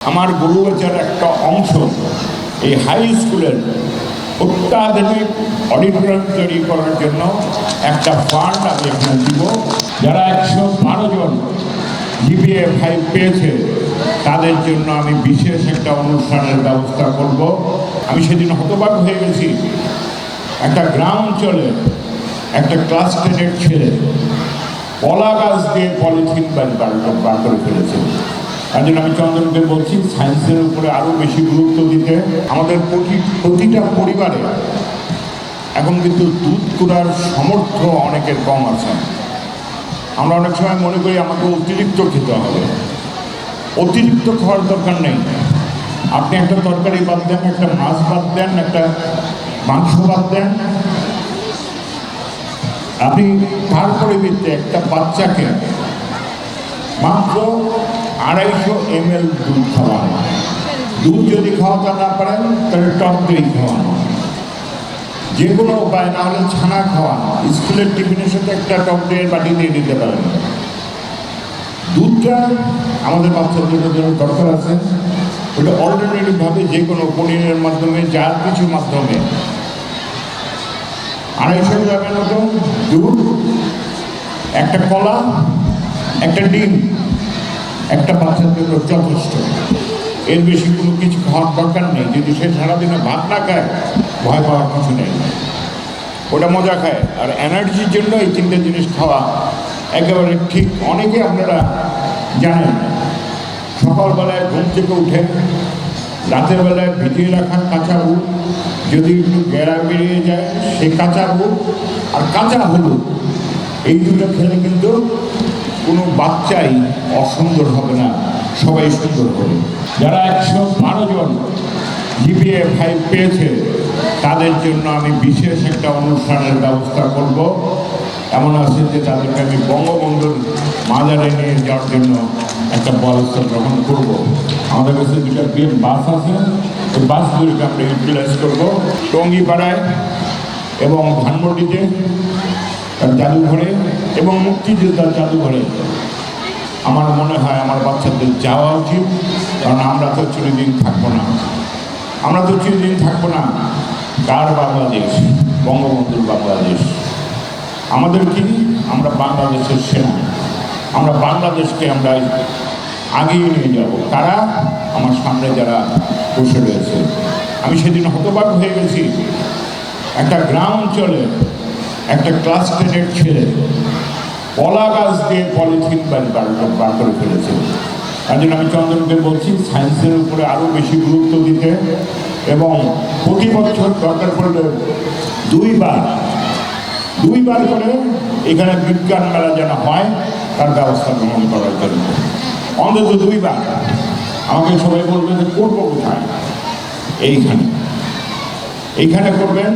আমার গরু বেচার একটা অংশ এই হাই স্কুলের অত্যাধুনিক অডিটোরিয়াম তৈরি করার জন্য একটা ফান্ড আমি এখানে দিব। যারা 112 জন জিপিএ 5 পেয়েছে তাদের জন্য আমি বিশেষ একটা অনুষ্ঠানের ব্যবস্থা করব। আমি সেদিন হতবাক হয়ে গেছি, একটা গ্রাম অঞ্চলে একটা ক্লাস 10-এর ছেলে কলা গাছ দিয়ে পলিথিন বার করে ফেলেছে। তার জন্য আমি চন্দনকে বলছি সায়েন্সের উপরে আরও বেশি গুরুত্ব দিতে। আমাদের প্রতিটা পরিবারে এখন কিন্তু দুধ কুড়ার সামর্থ্য অনেকের কম আছে। আমরা অনেক সময় মনে করি আমাকে অতিরিক্ত খেতে হবে। অতিরিক্ত খাওয়ার দরকার নেই। আপনি একটা তরকারি বাদ দেন, একটা মাছ বাদ দেন, একটা মাংস বাদ দেন, আপনি তার পরিবর্তে একটা বাচ্চাকে মাত্র 250 ml দুধ খাওয়ানো। দুধ যদি খাওয়াতে না পারেন তাহলে টক দই খাওয়ানো, যে কোনো উপায়, না হলে ছানা খাওয়ানো। স্কুলের টিফিনের সাথে একটা টক দইয়ের বাটি দিয়ে দিতে পারেন। দুধটা আমাদের বাচ্চাদের জন্য দরকার আছে। ওটা অল্টারনেটিভভাবে যে কোনো পনিরের মাধ্যমে, যার কিছু মাধ্যমে 250 গ্রামের মতো দুধ, একটা কলা, একটা ডিম, একটা বাচ্চার জন্য যথেষ্ট। এর বেশি কোনো কিছু খাওয়ার দরকার নেই। যদি সে সারাদিনে ভাত না খায়, ভয় পাওয়ার কিছু নেই, ওটা মজা খায়। আর এনার্জির জন্য এই 3টে জিনিস খাওয়া একেবারে ঠিক। অনেকে আপনারা জানেন, সকালবেলায় ঘুম থেকে উঠে রাতের বেলায় ভিজিয়ে রাখা কাঁচা বুট, যদি একটু গেড়া বেরিয়ে যায়, সেই কাঁচা বুট আর কাঁচা হলুদ, এই দুটো খেলে কিন্তু কোনো বাচ্চাই অসুন্দর হবে না, সবাই সুন্দর হবে। যারা 112 জন জিপিএ 5 পেয়েছে তাদের জন্য আমি বিশেষ একটা অনুষ্ঠানের ব্যবস্থা করব। এমন আছে যে তাদেরকে আমি বঙ্গবন্ধুর মাজারে নিয়ে যাওয়ার জন্য একটা ব্যবস্থা গ্রহণ করব। আমাদের কাছে 2টা বিএম বাস আছে, ওই বাসগুলিকে আমরা ইউটিলাইজ করবো টঙ্গিপাড়ায় এবং ধানমন্ডিতে তার জাদুঘরে এবং মুক্তিযোদ্ধার জাদুঘরে। আমার মনে হয় আমার বাচ্চাদের যাওয়া উচিত, কারণ আমরা তো চিরদিন থাকবো না। আমরা তো চিরদিন থাকবো না। কার বাংলাদেশ? বঙ্গবন্ধুর বাংলাদেশ। আমাদের কি? আমরা বাংলাদেশের সেনা। আমরা বাংলাদেশকে আমরা আগিয়ে নিয়ে যাব। কারা? আমার সামনে যারা বসে রয়েছে। আমি সেদিন হতবাক হয়ে গেছি, একটা গ্রাম অঞ্চলে একটা ক্লাস 10-এর ছেলে কলা গাছ দিয়ে পলিথিন বার করে ফেলেছে। তার জন্য আমি চন্দনকে বলছি সায়েন্সের উপরে আরও বেশি গুরুত্ব দিতে এবং প্রতি বছর দরকার পড়লে 2 বার করে এখানে বিজ্ঞান মেলা যেন হয় তার ব্যবস্থা গ্রহণ করার জন্য। অন্তত 2 বার। আমাকে সবাই বলবে যে করবো কোথায়? এইখানে করবেন।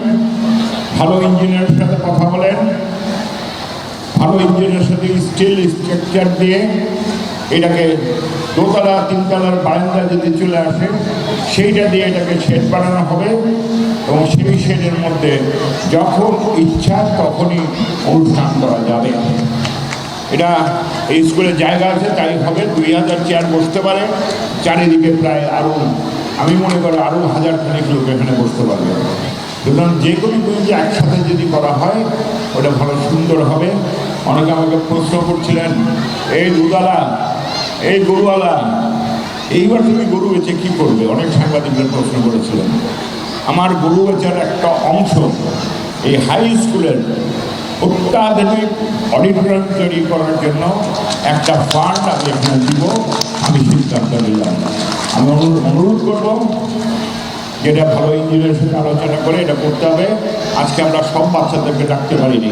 ভালো ইঞ্জিনিয়ারের সাথে কথা বলেন, ভালো ইঞ্জিনিয়ারের সাথে স্টিল স্ট্রাকচার দিয়ে এটাকে 2তলা 3তলার বারান্দা যদি চলে আসে, সেইটা দিয়ে এটাকে শেড বানানো হবে এবং সেই শেডের মধ্যে যখন ইচ্ছা তখনই অনুষ্ঠান করা যাবে। এটা এই স্কুলের জায়গা আছে, তাই হবে। 2000 চেয়ার বসতে পারে। চারিদিকে প্রায় আরও, আমি মনে করি আরও 1000 খানিক লোক এখানে বসতে পারবে। সুতরাং যে কোনো জিনিস একসাথে যদি করা হয় ওটা ভালো সুন্দর হবে। অনেকে আমাকে প্রশ্ন করছিলেন, এই দুধওয়ালা, এই গরুওয়ালা, এইবার তুমি গরু বেচে কী করবে? অনেক সাংবাদিকদের প্রশ্ন করেছিলেন। আমার গরু বেচার একটা অংশ এই হাই স্কুলের অত্যাধুনিক অডিটোরিয়াম তৈরি করার জন্য একটা ফান্ড আমি এখানে দিব। আমি সিদ্ধান্ত নিলাম। আমি অনুরোধ করব যেটা ভালো ইঞ্জিনিয়ারের সাথে আলোচনা করে এটা করতে হবে। আজকে আমরা সব বাচ্চাদেরকে ডাকতে পারিনি।